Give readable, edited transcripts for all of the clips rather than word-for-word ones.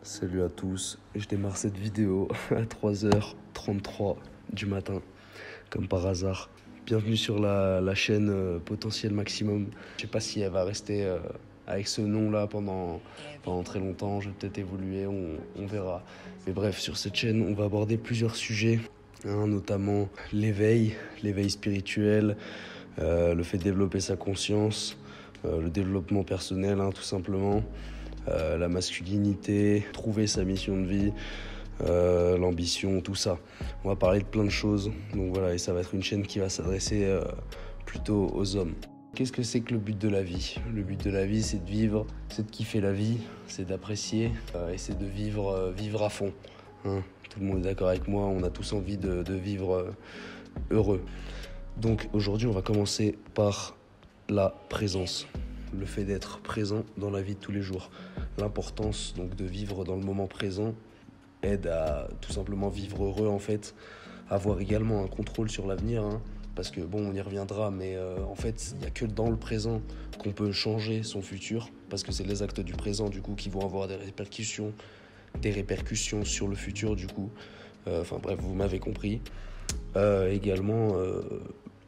Salut à tous, je démarre cette vidéo à 3h33 du matin, comme par hasard. Bienvenue sur la chaîne Potentiel Maximum. Je sais pas si elle va rester avec ce nom-là pendant très longtemps, je vais peut-être évoluer, on verra. Mais bref, sur cette chaîne, on va aborder plusieurs sujets, notamment l'éveil spirituel, le fait de développer sa conscience, le développement personnel, tout simplement. La masculinité, trouver sa mission de vie, l'ambition, tout ça. On va parler de plein de choses. Donc voilà, et ça va être une chaîne qui va s'adresser plutôt aux hommes. Qu'est-ce que c'est que le but de la vie? Le but de la vie, c'est de vivre, c'est de kiffer la vie, c'est d'apprécier et c'est de vivre à fond. Tout le monde est d'accord avec moi, on a tous envie de vivre heureux. Donc aujourd'hui, on va commencer par la présence. Le fait d'être présent dans la vie de tous les jours. L'importance donc de vivre dans le moment présent aide à tout simplement vivre heureux en fait, avoir également un contrôle sur l'avenir, parce que bon, on y reviendra, mais en fait il n'y a que dans le présent qu'on peut changer son futur, parce que c'est les actes du présent du coup qui vont avoir des répercussions sur le futur du coup. Enfin bref, vous m'avez compris. Également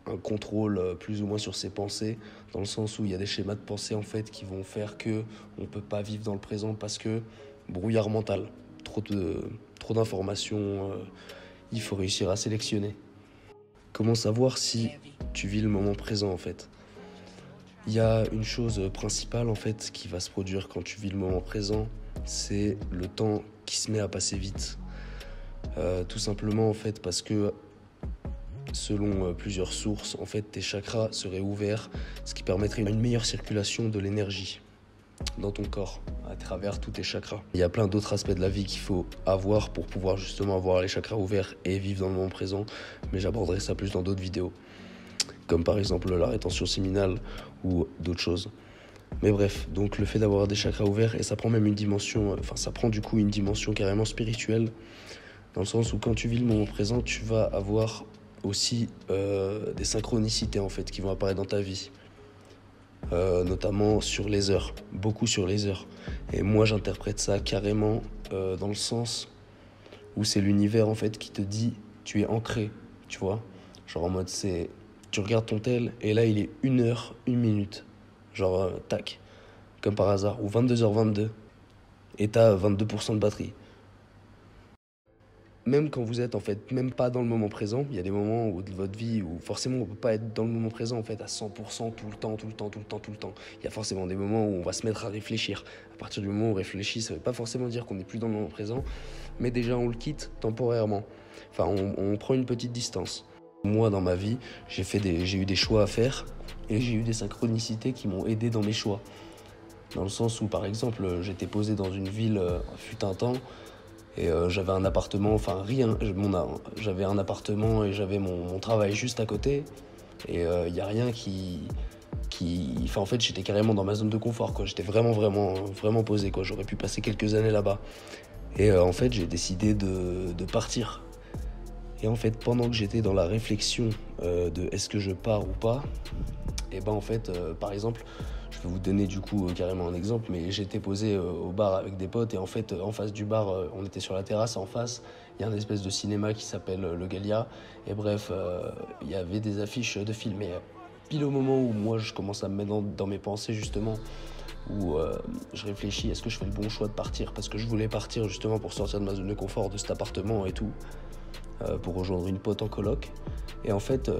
un contrôle plus ou moins sur ses pensées, dans le sens où il y a des schémas de pensée en fait qui vont faire que on peut pas vivre dans le présent parce que brouillard mental, trop d'informations, il faut réussir à sélectionner. Comment savoir si tu vis le moment présent en fait? Il y a une chose principale en fait qui va se produire quand tu vis le moment présent, c'est le temps qui se met à passer vite. Tout simplement en fait parce que selon plusieurs sources, en fait, tes chakras seraient ouverts, ce qui permettrait une meilleure circulation de l'énergie dans ton corps, à travers tous tes chakras. Il y a plein d'autres aspects de la vie qu'il faut avoir pour pouvoir justement avoir les chakras ouverts et vivre dans le moment présent, mais j'aborderai ça plus dans d'autres vidéos, comme par exemple la rétention séminale ou d'autres choses. Mais bref, donc le fait d'avoir des chakras ouverts, et ça prend même une dimension, ça prend du coup une dimension carrément spirituelle, dans le sens où quand tu vis le moment présent, tu vas avoir aussi des synchronicités en fait qui vont apparaître dans ta vie, notamment sur les heures, beaucoup sur les heures. Et moi j'interprète ça carrément dans le sens où c'est l'univers en fait qui te dit tu es ancré, tu vois, genre en mode c'est tu regardes ton tel et là il est 1h, 1 minute, genre tac, comme par hasard, ou 22h22 et t'as 22% de batterie. Même quand vous êtes en fait même pas dans le moment présent, il y a des moments de votre vie où forcément on peut pas être dans le moment présent en fait à 100% tout le temps. Il y a forcément des moments où on va se mettre à réfléchir. À partir du moment où on réfléchit, ça veut pas forcément dire qu'on n'est plus dans le moment présent, mais déjà on le quitte temporairement. Enfin, on prend une petite distance. Moi dans ma vie, j'ai eu des choix à faire et j'ai eu des synchronicités qui m'ont aidé dans mes choix. Dans le sens où par exemple, j'étais posé dans une ville fut un temps. Et j'avais un appartement, j'avais un appartement et j'avais mon travail juste à côté. Et il n'y a rien en fait, j'étais carrément dans ma zone de confort, quoi. J'étais vraiment posé, quoi. J'aurais pu passer quelques années là-bas. Et en fait, j'ai décidé de partir. Et en fait, pendant que j'étais dans la réflexion de est-ce que je pars ou pas, et ben en fait, par exemple, je vais vous donner du coup carrément un exemple, mais j'étais posé au bar avec des potes et en fait, en face du bar, on était sur la terrasse, en face, il y a un espèce de cinéma qui s'appelle le Gallia. Et bref, il y avait des affiches de films. Et pile au moment où moi je commence à me mettre dans mes pensées justement, où je réfléchis, est-ce que je fais le bon choix de partir? Parce que je voulais partir justement pour sortir de ma zone de confort, de cet appartement et tout, pour rejoindre une pote en coloc. Et en fait,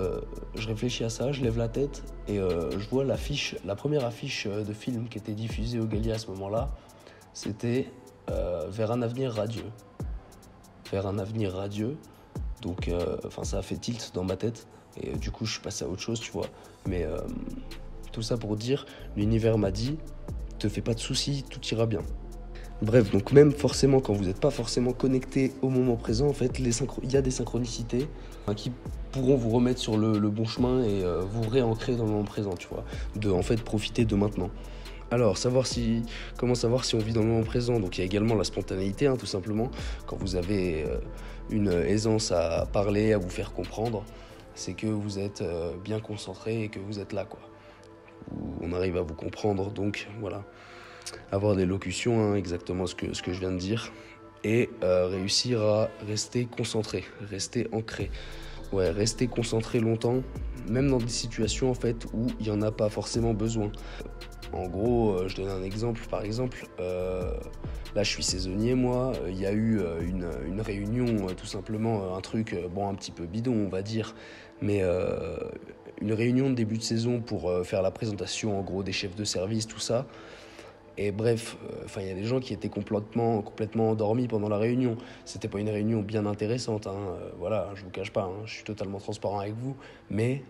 je réfléchis à ça, je lève la tête et je vois la première affiche de film qui était diffusée au Gallia à ce moment-là, c'était Vers un avenir radieux. Vers un avenir radieux. Donc, ça a fait tilt dans ma tête et du coup, je suis passé à autre chose, tu vois. Mais tout ça pour dire, l'univers m'a dit, te fais pas de soucis, tout ira bien. Bref, donc même forcément quand vous n'êtes pas forcément connecté au moment présent, en fait, il y a des synchronicités qui pourront vous remettre sur le bon chemin et vous réancrer dans le moment présent, tu vois. De en fait profiter de maintenant. Alors, comment savoir si on vit dans le moment présent? Donc il y a également la spontanéité, tout simplement. Quand vous avez une aisance à parler, à vous faire comprendre, c'est que vous êtes bien concentré et que vous êtes là, quoi. On arrive à vous comprendre, donc voilà. avoir des locutions, hein, exactement ce que je viens de dire, et réussir à rester concentré, rester ancré. Ouais, rester concentré longtemps, même dans des situations en fait où il n'y en a pas forcément besoin. En gros, je donne un exemple, par exemple, là je suis saisonnier moi, il y a eu une réunion, tout simplement, un truc, bon un petit peu bidon on va dire, mais une réunion de début de saison pour faire la présentation en gros des chefs de service, tout ça. Et bref, il y a des gens qui étaient complètement endormis pendant la réunion. C'était pas une réunion bien intéressante, hein, voilà, je vous cache pas, hein, je suis totalement transparent avec vous, mais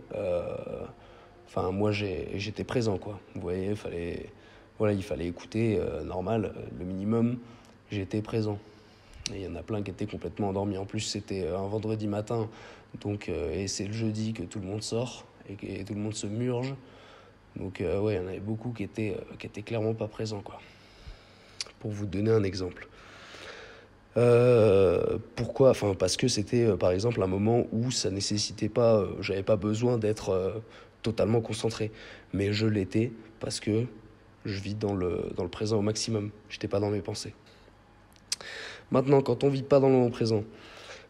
moi j'étais présent quoi. Vous voyez, il fallait écouter, normal, le minimum, j'étais présent. Et il y en a plein qui étaient complètement endormis. En plus, c'était un vendredi matin, donc et c'est le jeudi que tout le monde sort et tout le monde se murge. Donc ouais, il y en avait beaucoup qui étaient clairement pas présents quoi. Pour vous donner un exemple. Pourquoi? Parce que c'était par exemple un moment où ça nécessitait pas, j'avais pas besoin d'être totalement concentré, mais je l'étais parce que je vis dans le présent au maximum. J'étais pas dans mes pensées. Maintenant, quand on vit pas dans le moment présent,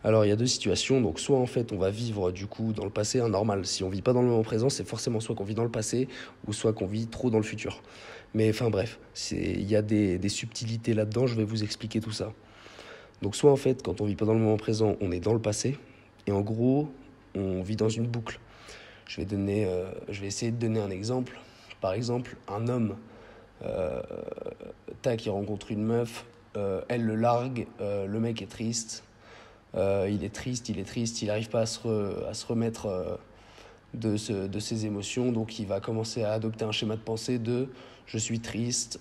alors il y a deux situations, donc soit en fait on va vivre du coup dans le passé, normal, si on vit pas dans le moment présent, c'est forcément soit qu'on vit dans le passé ou soit qu'on vit trop dans le futur. Mais bref, il y a des subtilités là-dedans, je vais vous expliquer tout ça. Donc soit en fait quand on vit pas dans le moment présent, on est dans le passé et en gros on vit dans une boucle. Je vais essayer de donner un exemple. Par exemple, un homme, il rencontre une meuf, elle le largue, le mec est triste. Il est triste, il n'arrive pas à se remettre de ses émotions, donc il va commencer à adopter un schéma de pensée de je suis triste,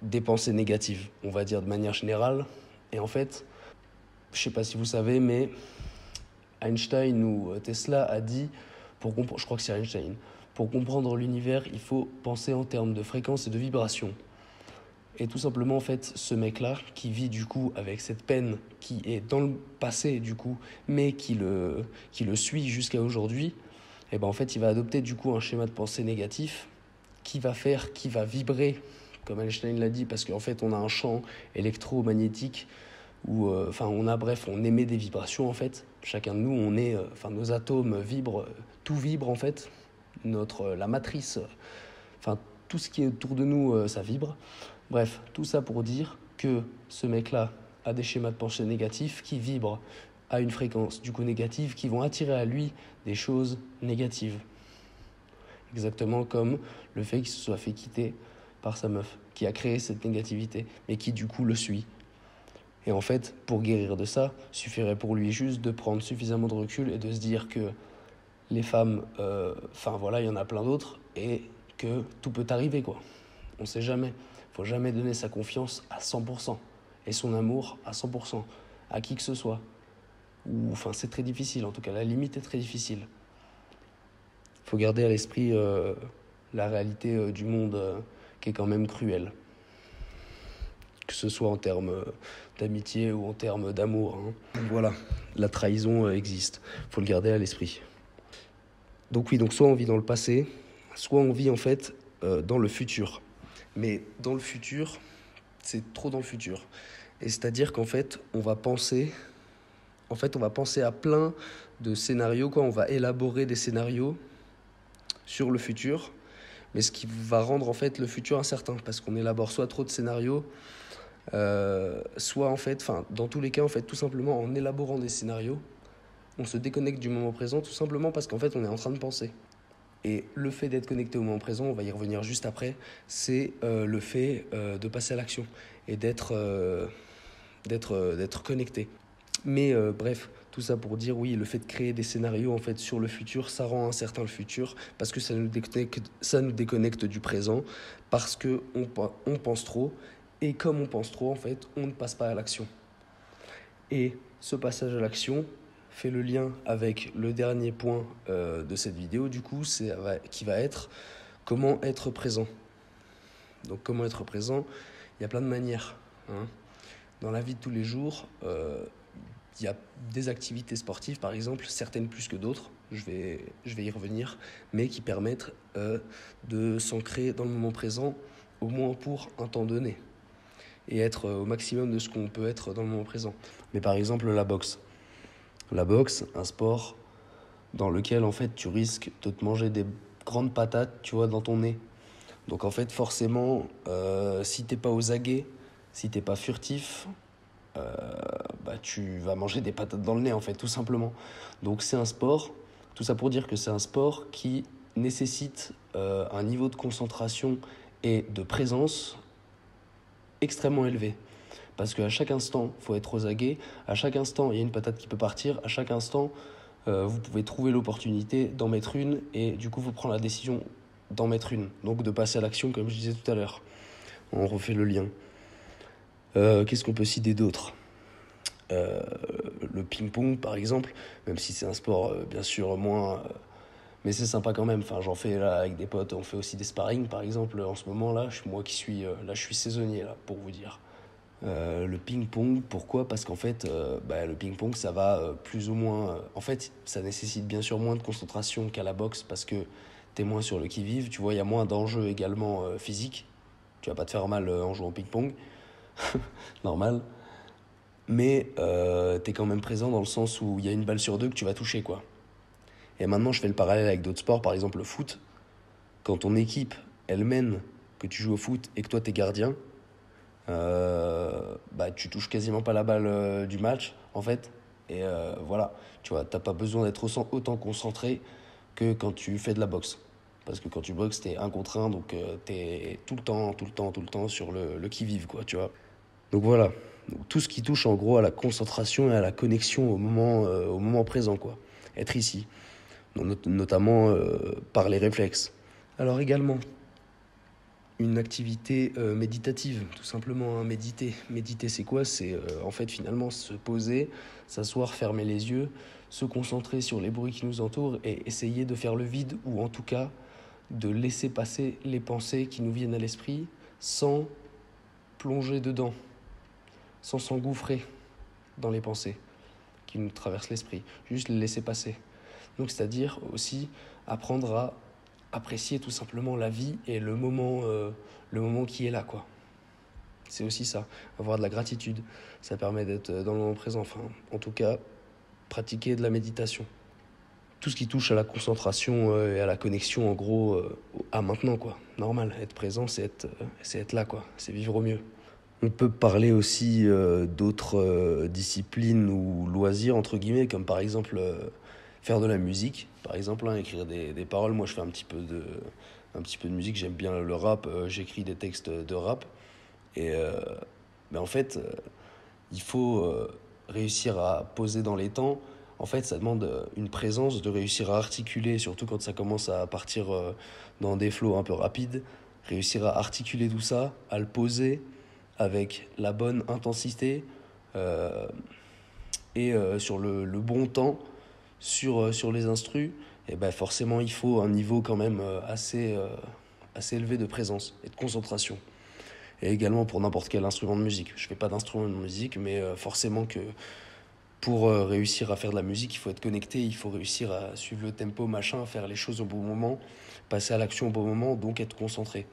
des pensées négatives, on va dire de manière générale. Et en fait, je sais pas si vous savez, mais Einstein ou Tesla a dit, je crois que c'est Einstein, pour comprendre l'univers, il faut penser en termes de fréquence et de vibration. Et tout simplement, en fait, ce mec-là, qui vit du coup avec cette peine qui est dans le passé du coup, mais qui le suit jusqu'à aujourd'hui, et ben en fait, il va adopter du coup un schéma de pensée négatif qui va vibrer, comme Einstein l'a dit, parce qu'en fait, on a un champ électromagnétique où, on émet des vibrations en fait. Chacun de nous, nos atomes vibrent, tout vibre en fait. La matrice, tout ce qui est autour de nous, ça vibre. Bref, tout ça pour dire que ce mec-là a des schémas de pensée négatifs qui vibrent à une fréquence du coup négative, qui vont attirer à lui des choses négatives. Exactement comme le fait qu'il se soit fait quitter par sa meuf, qui a créé cette négativité, mais qui du coup le suit. Et en fait, pour guérir de ça, suffirait pour lui juste de prendre suffisamment de recul et de se dire que les femmes, il y en a plein d'autres, et que tout peut arriver, quoi. On sait jamais. Faut jamais donner sa confiance à 100% et son amour à 100% à qui que ce soit. C'est très difficile, en tout cas, la limite est très difficile. Faut garder à l'esprit la réalité du monde qui est quand même cruelle. Que ce soit en termes d'amitié ou en termes d'amour. Hein. Voilà, la trahison existe. Faut le garder à l'esprit. Donc soit on vit dans le passé, soit on vit en fait dans le futur. Mais dans le futur, c'est trop dans le futur. Et c'est-à-dire qu'en fait, on va penser à plein de scénarios, quoi. On va élaborer des scénarios sur le futur, mais ce qui va rendre en fait le futur incertain, parce qu'on élabore soit trop de scénarios, soit dans tous les cas, en fait, tout simplement en élaborant des scénarios, on se déconnecte du moment présent, tout simplement parce qu'en fait, on est en train de penser. Et le fait d'être connecté au moment présent, on va y revenir juste après, c'est le fait de passer à l'action et d'être connecté. Mais bref, tout ça pour dire, oui, le fait de créer des scénarios en fait sur le futur, ça rend incertain le futur parce que ça nous déconnecte du présent, parce qu'on pense trop, et comme on pense trop, en fait, on ne passe pas à l'action. Et ce passage à l'action fait le lien avec le dernier point de cette vidéo, du coup, qui va être comment être présent. Donc comment être présent, il y a plein de manières. Hein. Dans la vie de tous les jours, il y a des activités sportives, par exemple, certaines plus que d'autres. je vais y revenir, mais qui permettent de s'ancrer dans le moment présent, au moins pour un temps donné, et être au maximum de ce qu'on peut être dans le moment présent. Mais par exemple, la boxe. La boxe, un sport dans lequel en fait tu risques de te manger des grandes patates, tu vois, dans ton nez. Donc en fait, forcément, si t'es pas aux aguets, si t'es pas furtif, tu vas manger des patates dans le nez, en fait, tout simplement. Donc c'est un sport, tout ça pour dire que c'est un sport qui nécessite un niveau de concentration et de présence extrêmement élevé. Parce qu'à chaque instant, il faut être aux aguets. À chaque instant, il y a une patate qui peut partir. À chaque instant, vous pouvez trouver l'opportunité d'en mettre une. Et du coup, vous prenez la décision d'en mettre une. Donc de passer à l'action, comme je disais tout à l'heure. On refait le lien. Qu'est-ce qu'on peut citer d'autre ? Le ping-pong, par exemple. Même si c'est un sport, bien sûr, moins... mais c'est sympa quand même. Enfin, j'en fais là avec des potes. On fait aussi des sparring, par exemple. En ce moment, là, je suis saisonnier, là, pour vous dire. Le ping-pong, pourquoi ? Parce qu'en fait, le ping-pong, ça va plus ou moins... en fait, ça nécessite bien sûr moins de concentration qu'à la boxe parce que t'es moins sur le qui-vive. Tu vois, il y a moins d'enjeux également physiques. Tu vas pas te faire mal en jouant au ping-pong. Normal. Mais t'es quand même présent dans le sens où il y a une balle sur deux que tu vas toucher, quoi. Et maintenant, je fais le parallèle avec d'autres sports, par exemple le foot. Quand ton équipe, elle mène, que tu joues au foot et que toi, t'es gardien, tu touches quasiment pas la balle du match en fait et voilà, tu vois, t'as pas besoin d'être autant concentré que quand tu fais de la boxe, parce que quand tu boxes t'es un contre un, donc t'es tout le temps sur le qui-vive, quoi, tu vois. Donc voilà, donc, tout ce qui touche en gros à la concentration et à la connexion au moment présent, quoi, être ici. Donc, notamment par les réflexes. Alors également une activité méditative, tout simplement, hein, méditer. Méditer, c'est quoi ? C'est en fait finalement se poser, s'asseoir, fermer les yeux, se concentrer sur les bruits qui nous entourent et essayer de faire le vide, ou en tout cas de laisser passer les pensées qui nous viennent à l'esprit sans plonger dedans, sans s'engouffrer dans les pensées qui nous traversent l'esprit, juste les laisser passer. Donc c'est-à-dire aussi apprendre à apprécier tout simplement la vie et le moment qui est là, quoi. C'est aussi ça, avoir de la gratitude. Ça permet d'être dans le moment présent, enfin, en tout cas, pratiquer de la méditation. Tout ce qui touche à la concentration et à la connexion, en gros, à maintenant, quoi. Normal, être présent, c'est être là, quoi. C'est vivre au mieux. On peut parler aussi d'autres disciplines ou loisirs, entre guillemets, comme par exemple faire de la musique, par exemple, hein, écrire des paroles. Moi, je fais un petit peu de musique, j'aime bien le rap, j'écris des textes de rap. Et mais en fait, il faut réussir à poser dans les temps. En fait, ça demande une présence, de réussir à articuler, surtout quand ça commence à partir dans des flows un peu rapides. Réussir à articuler tout ça, à le poser avec la bonne intensité et sur le bon temps sur les instrus. Et ben forcément, il faut un niveau quand même assez élevé de présence et de concentration. Et également pour n'importe quel instrument de musique. Je fais pas d'instrument de musique, mais forcément que pour réussir à faire de la musique, il faut être connecté, il faut réussir à suivre le tempo, machin, faire les choses au bon moment, passer à l'action au bon moment, donc être concentré.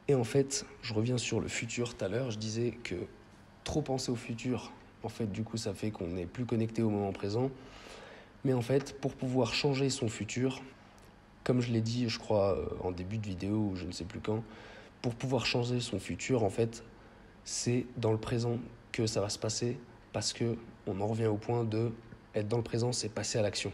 Et en fait, je reviens sur le futur tout à l'heure, je disais que trop penser au futur, en fait, du coup, ça fait qu'on n'est plus connecté au moment présent. Mais en fait, pour pouvoir changer son futur, comme je l'ai dit, je crois, en début de vidéo, ou je ne sais plus quand, pour pouvoir changer son futur, en fait, c'est dans le présent que ça va se passer, parce que on en revient au point de être dans le présent, c'est passer à l'action.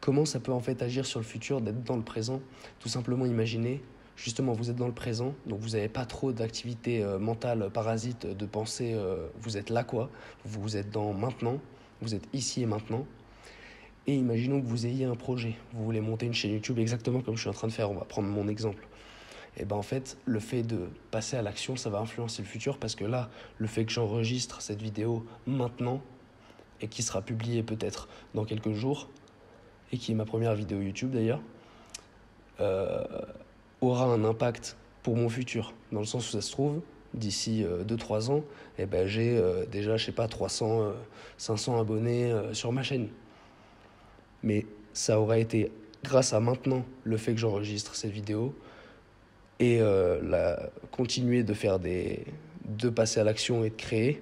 Comment ça peut en fait agir sur le futur d'être dans le présent ? Tout simplement imaginer, justement, vous êtes dans le présent, donc vous n'avez pas trop d'activité mentale, parasite, de pensée, vous êtes là, quoi. Vous êtes dans maintenant, vous êtes ici et maintenant. Et imaginons que vous ayez un projet, vous voulez monter une chaîne YouTube exactement comme je suis en train de faire, on va prendre mon exemple. Et ben en fait, le fait de passer à l'action, ça va influencer le futur, parce que là, le fait que j'enregistre cette vidéo maintenant, et qui sera publiée peut-être dans quelques jours, et qui est ma première vidéo YouTube d'ailleurs, aura un impact pour mon futur, dans le sens où ça se trouve, d'ici 2-3 ans, et ben j'ai déjà, je sais pas, 300, 500 abonnés sur ma chaîne. mais ça aurait été grâce à maintenant le fait que j'enregistre cette vidéo et continuer de de passer à l'action et de créer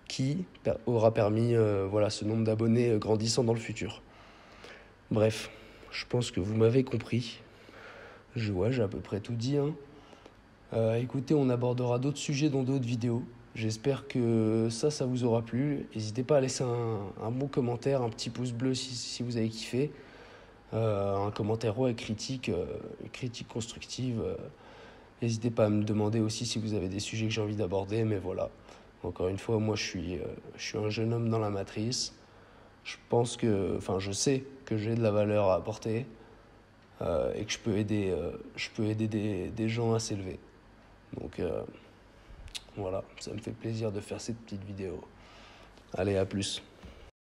qui aura permis voilà, ce nombre d'abonnés grandissant dans le futur. Bref, je pense que vous m'avez compris. Ouais, j'ai à peu près tout dit, hein. Écoutez, on abordera d'autres sujets dans d'autres vidéos. J'espère que ça vous aura plu. N'hésitez pas à laisser un bon commentaire, un petit pouce bleu si vous avez kiffé. Un commentaire critique constructive. N'hésitez pas à me demander aussi si vous avez des sujets que j'ai envie d'aborder, mais voilà. Encore une fois, moi je suis un jeune homme dans la matrice. Je sais que j'ai de la valeur à apporter et que je peux aider des gens à s'élever. Donc voilà, ça me fait plaisir de faire cette petite vidéo. Allez, à plus.